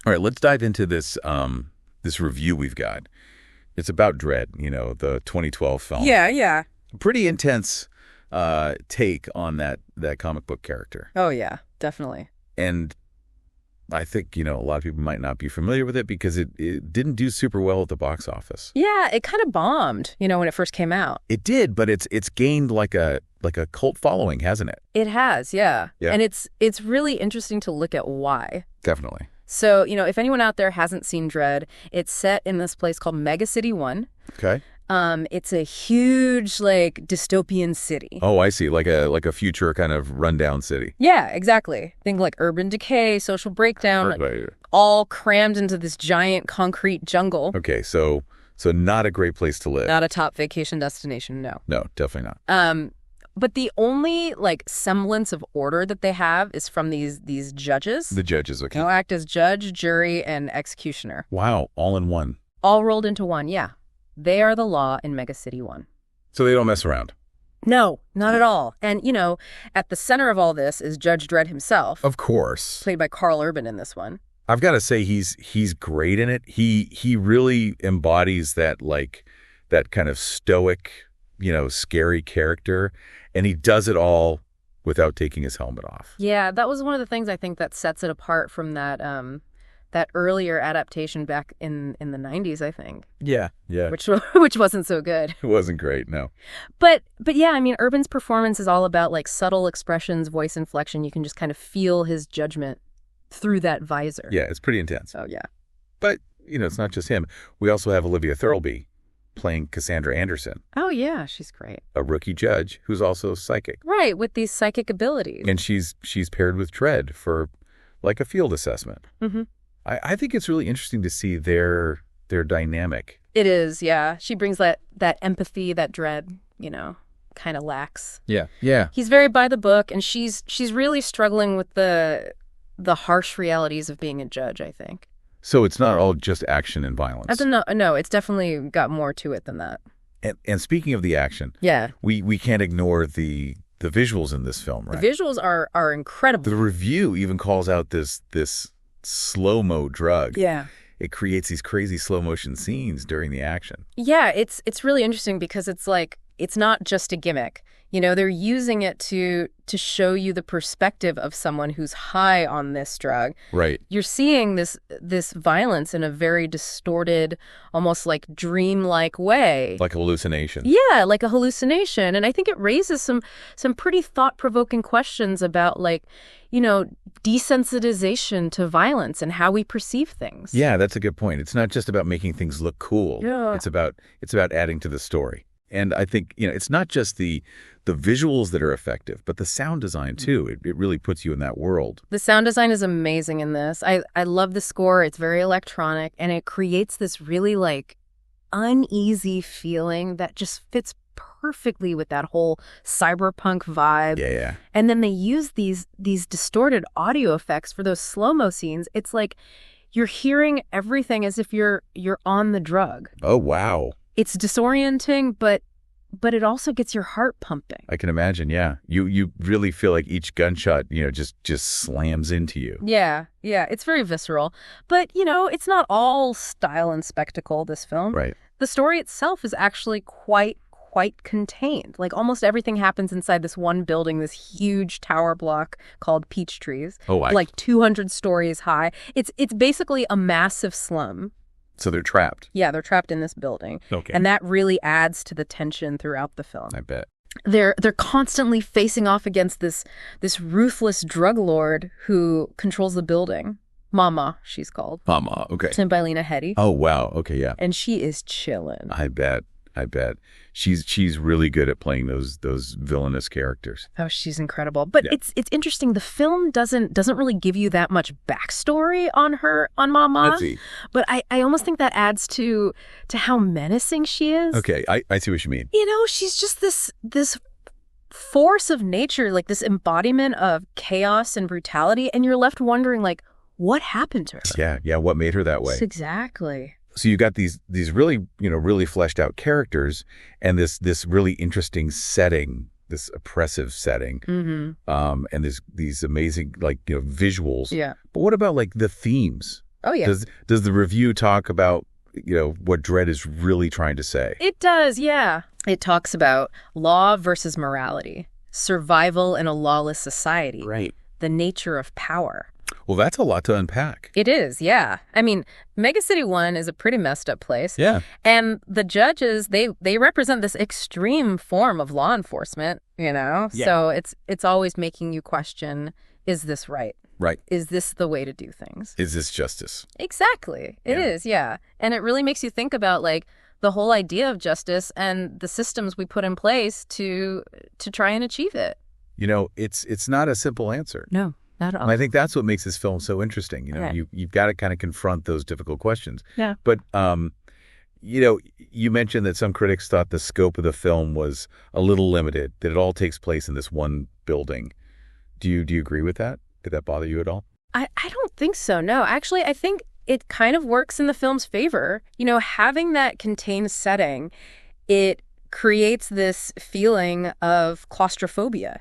All right, let's dive into this this review we've got. It's about Dredd, the 2012 film. Yeah, yeah. Pretty intense take on that comic book character. Oh, yeah, definitely. And I think, a lot of people might not be familiar with it because it didn't do super well at the box office. Yeah, it kind of bombed, when it first came out. It did, but it's gained like a cult following, hasn't it? It has, yeah. Yeah. And it's really interesting to look at why. Definitely. So, if anyone out there hasn't seen Dredd, it's set in this place called Mega City 1. Okay. It's a huge, dystopian city. Oh, I see. Like a future kind of rundown city. Yeah, exactly. Think like urban decay, social breakdown, all crammed into this giant concrete jungle. Okay, so not a great place to live. Not a top vacation destination, no. No, definitely not. But the only semblance of order that they have is from these judges. The judges, okay. Who act as judge, jury, and executioner. Wow, all in one. All rolled into one, yeah. They are the law in Mega City 1. So they don't mess around? No, not at all. And, at the center of all this is Judge Dredd himself. Of course. Played by Karl Urban in this one. I've got to say he's great in it. He really embodies that kind of stoic, scary character, and he does it all without taking his helmet off. Yeah, that was one of the things I think that sets it apart from that that earlier adaptation back in the 90s, I think. Yeah. Which wasn't so good. It wasn't great, no. But yeah, Urban's performance is all about subtle expressions, voice inflection. You can just kind of feel his judgment through that visor. Yeah, it's pretty intense. Oh, yeah. But, it's not just him. We also have Olivia Thirlby playing Cassandra Anderson. Oh, yeah, she's great. A rookie judge who's also psychic. Right, with these psychic abilities. And she's paired with Dredd for a field assessment. Mm-hmm. I think it's really interesting to see their dynamic. It is, yeah. She brings that empathy that Dredd, kind of lacks. Yeah. He's very by the book, and she's really struggling with the harsh realities of being a judge, I think. So it's not all just action and violence. No, it's definitely got more to it than that. And speaking of the action, yeah, we can't ignore the visuals in this film, right? The visuals are incredible. The review even calls out this Slo-Mo drug. Yeah. It creates these crazy slow motion scenes during the action. Yeah, it's really interesting because it's not just a gimmick. They're using it to show you the perspective of someone who's high on this drug. Right. You're seeing this violence in a very distorted, almost dreamlike way. Like a hallucination. Yeah, like a hallucination. And I think it raises some pretty thought-provoking questions about desensitization to violence and how we perceive things. Yeah, that's a good point. It's not just about making things look cool. Yeah. It's about adding to the story. And I think, it's not just the visuals that are effective, but the sound design, too. It really puts you in that world. The sound design is amazing in this. I love the score. It's very electronic, and it creates this really, uneasy feeling that just fits perfectly with that whole cyberpunk vibe. Yeah. And then they use these distorted audio effects for those slow-mo scenes. It's like you're hearing everything as if you're on the drug. Oh, wow. It's disorienting, but it also gets your heart pumping. I can imagine, yeah. You really feel like each gunshot, just slams into you. Yeah. It's very visceral. But, it's not all style and spectacle, this film. Right. The story itself is actually quite contained. Almost everything happens inside this one building, this huge tower block called Peachtrees. Oh, 200 stories high. It's basically a massive slum. So they're trapped. Yeah, they're trapped in this building. Okay. And that really adds to the tension throughout the film. I bet. They're constantly facing off against this ruthless drug lord who controls the building. Mama, she's called. Mama, okay. Played by Lena Headey. Oh, wow. Okay, yeah. And she is chillin'. I bet. She's really good at playing those villainous characters. Oh, she's incredible. But yeah. It's interesting. The film doesn't really give you that much backstory on Mama. Let's see. But I almost think that adds to how menacing she is. Okay, I see what you mean. She's just this force of nature, this embodiment of chaos and brutality, and you're left wondering, what happened to her? Yeah, what made her that way? Exactly. So you got these really, really fleshed out characters and this really interesting setting, this oppressive setting, mm-hmm. And these amazing visuals. Yeah. But what about the themes? Oh, yeah. Does the review talk about, what Dredd is really trying to say? It does, yeah. It talks about law versus morality, survival in a lawless society, Right. the nature of power. Well, that's a lot to unpack. It is, yeah. I mean, Mega City 1 is a pretty messed up place. Yeah. And the judges, they represent this extreme form of law enforcement, Yeah. So it's always making you question, is this right? Right. Is this the way to do things? Is this justice? Exactly. It is, yeah. And it really makes you think about, like, the whole idea of justice and the systems we put in place to try and achieve it. It's not a simple answer. No, not at all. And I think that's what makes this film so interesting. Right. You've got to kind of confront those difficult questions. Yeah. But, you mentioned that some critics thought the scope of the film was a little limited, that it all takes place in this one building. Do you agree with that? Did that bother you at all? I don't think so, no. Actually, I think it kind of works in the film's favor. Having that contained setting, it creates this feeling of claustrophobia,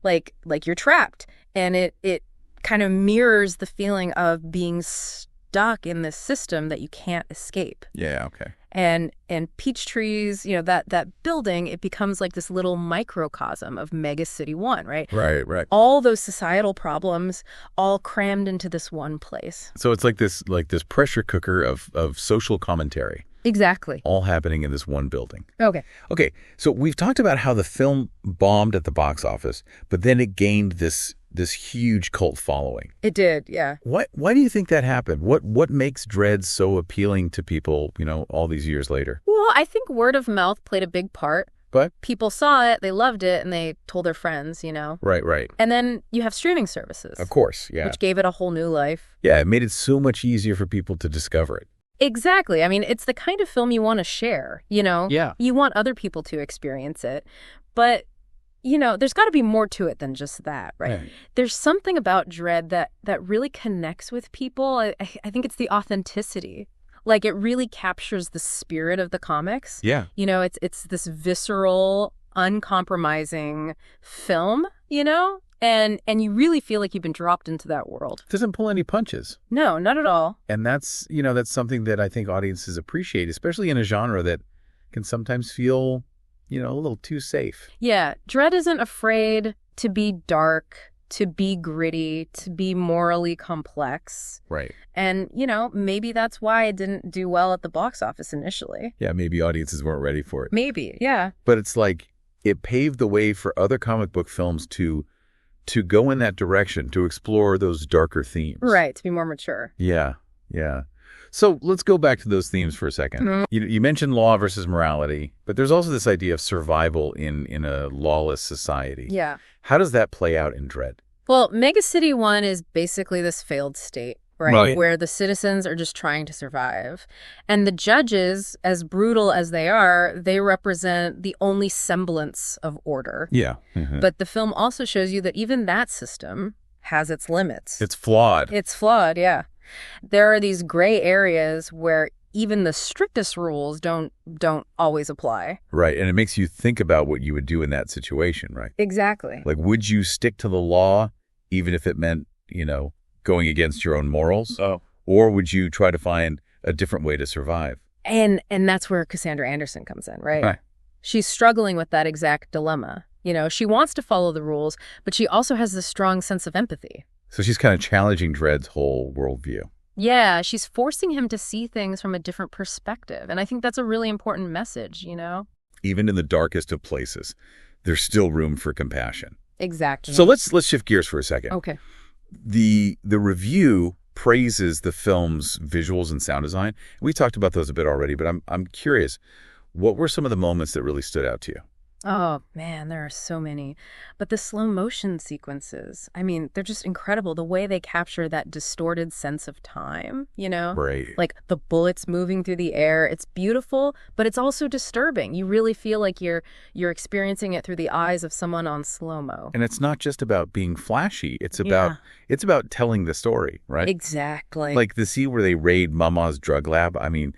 like you're trapped. And it kind of mirrors the feeling of being stuck in this system that you can't escape. Yeah, okay. And Peach Trees, that building, it becomes like this little microcosm of Mega City 1, right? Right. All those societal problems all crammed into this one place. So it's like this pressure cooker of social commentary. Exactly. All happening in this one building. Okay. Okay, so we've talked about how the film bombed at the box office, but then it gained this huge cult following. It did, yeah. Why do you think that happened? What makes Dredd so appealing to people, all these years later? Well, I think word of mouth played a big part. But people saw it, they loved it, and they told their friends, Right. And then you have streaming services. Of course, yeah. Which gave it a whole new life. Yeah, it made it so much easier for people to discover it. Exactly. I mean, it's the kind of film you want to share, Yeah. You want other people to experience it. But, there's got to be more to it than just that, right? There's something about Dredd that really connects with people. I think it's the authenticity. Like, it really captures the spirit of the comics. Yeah. It's this visceral, uncompromising film, And you really feel like you've been dropped into that world. It doesn't pull any punches. No, not at all. And that's something that I think audiences appreciate, especially in a genre that can sometimes feel, a little too safe. Yeah. Dredd isn't afraid to be dark, to be gritty, to be morally complex. Right. And, maybe that's why it didn't do well at the box office initially. Yeah, maybe audiences weren't ready for it. Maybe, yeah. But it's like it paved the way for other comic book films to go in that direction, to explore those darker themes. Right, to be more mature. Yeah. So let's go back to those themes for a second. Mm-hmm. You mentioned law versus morality, but there's also this idea of survival in a lawless society. Yeah. How does that play out in Dredd? Well, Mega City 1 is basically this failed state, right? Where the citizens are just trying to survive. And the judges, as brutal as they are, they represent the only semblance of order. Yeah. Mm-hmm. But the film also shows you that even that system has its limits. It's flawed. It's flawed, yeah. There are these gray areas where even the strictest rules don't always apply. Right, and it makes you think about what you would do in that situation, right? Exactly. Like, would you stick to the law even if it meant, going against your own morals? Oh. Or would you try to find a different way to survive? And that's where Cassandra Anderson comes in, right? Right. She's struggling with that exact dilemma. She wants to follow the rules, but she also has this strong sense of empathy. So she's kind of challenging Dredd's whole worldview. Yeah, she's forcing him to see things from a different perspective. And I think that's a really important message, Even in the darkest of places, there's still room for compassion. Exactly. So let's shift gears for a second. Okay. The review praises the film's visuals and sound design. We talked about those a bit already, but I'm curious, what were some of the moments that really stood out to you? Oh, man, there are so many. But the slow motion sequences, I mean, they're just incredible. The way they capture that distorted sense of time, Right. Like the bullets moving through the air. It's beautiful, but it's also disturbing. You really feel like you're experiencing it through the eyes of someone on Slo-Mo. And it's not just about being flashy. It's about telling the story, right? Exactly. Like the scene where they raid Mama's drug lab. I mean,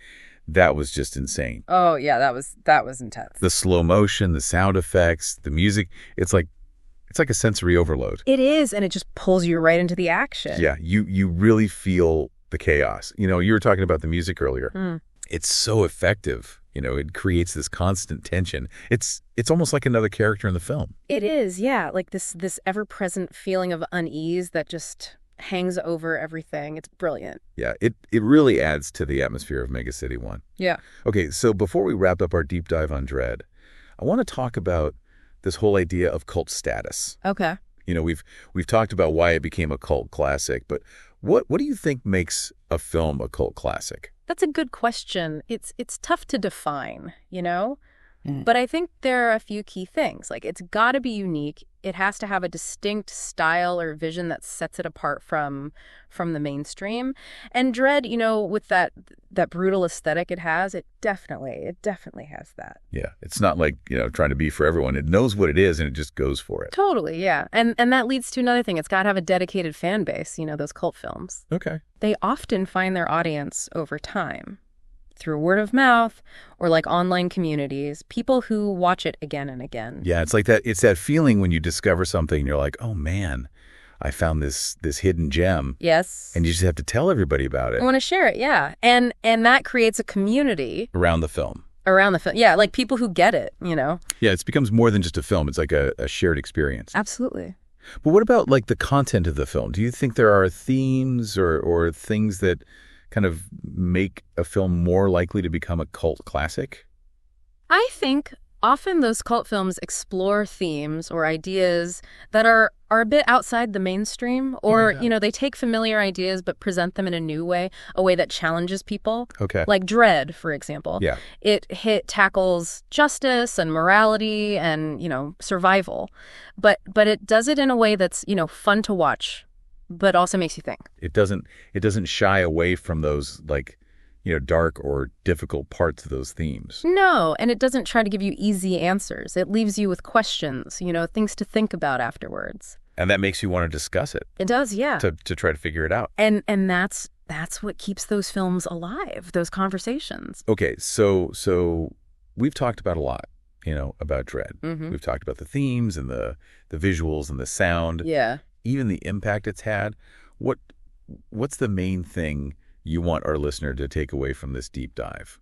that was just insane. Oh, yeah, that was intense. The slow motion, the sound effects, the music, it's like a sensory overload. It is, and it just pulls you right into the action. Yeah, you really feel the chaos. You know, you were talking about the music earlier. It's so effective. You know, it creates this constant tension. It's almost like another character in the film. It is, yeah. Like this ever-present feeling of unease that just hangs over everything. It's brilliant. Yeah, it really adds to the atmosphere of Mega City 1. Yeah. Okay, so before we wrap up our deep dive on Dredd, I want to talk about this whole idea of cult status. Okay. You know, we've talked about why it became a cult classic, but what do you think makes a film a cult classic? That's a good question. It's tough to define, you know? But I think there are a few key things. Like, it's got to be unique. It has to have a distinct style or vision that sets it apart from the mainstream. And Dredd, you know, with that brutal aesthetic it has, it definitely has that. Yeah, it's not like, you know, trying to be for everyone. It knows what it is and it just goes for it. Totally, yeah. And that leads to another thing. It's got to have a dedicated fan base, you know, those cult films. Okay. They often find their audience over time, through word of mouth or like online communities, people who watch it again and again. Yeah, it's like that. It's that feeling when you discover something and you're like, oh man, I found this hidden gem. Yes. And you just have to tell everybody about it. I want to share it, yeah. And that creates a community. Around the film. Yeah, like people who get it, you know? Yeah, it becomes more than just a film. It's like a shared experience. Absolutely. But what about like the content of the film? Do you think there are themes or things that kind of make a film more likely to become a cult classic? I think often those cult films explore themes or ideas that are a bit outside the mainstream, or, you know, they take familiar ideas but present them in a new way, a way that challenges people. Okay. Like Dredd, for example. Yeah. It tackles justice and morality and, you know, survival. But it does it in a way that's, you know, fun to watch, but also makes you think. It doesn't shy away from those, like, you know, dark or difficult parts of those themes. No, and it doesn't try to give you easy answers. It leaves you with questions, you know, things to think about afterwards. And that makes you want to discuss it. It does, yeah. To try to figure it out. And that's what keeps those films alive, those conversations. Okay, so we've talked about a lot, you know, about Dredd. Mm-hmm. We've talked about the themes and the visuals and the sound. Yeah. Even the impact it's had. What's the main thing you want our listener to take away from this deep dive?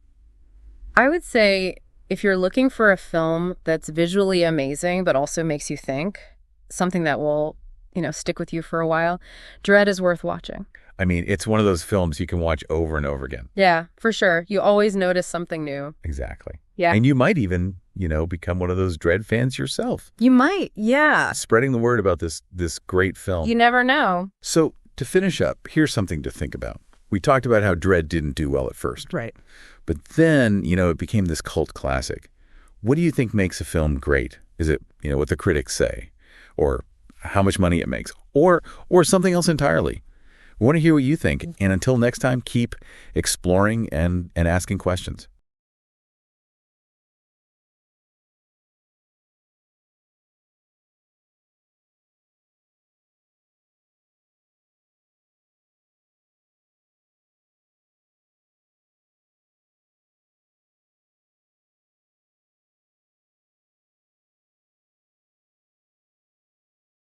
I would say if you're looking for a film that's visually amazing but also makes you think, something that will, you know, stick with you for a while, Dredd is worth watching. I mean, it's one of those films you can watch over and over again. Yeah, for sure. You always notice something new. Exactly. Yeah. And you might even, you know, become one of those Dredd fans yourself. You might, yeah. Spreading the word about this great film. You never know. So to finish up, here's something to think about. We talked about how Dredd didn't do well at first. Right. But then, you know, it became this cult classic. What do you think makes a film great? Is it, you know, what the critics say? Or how much money it makes? Or something else entirely? We want to hear what you think. And until next time, keep exploring and asking questions.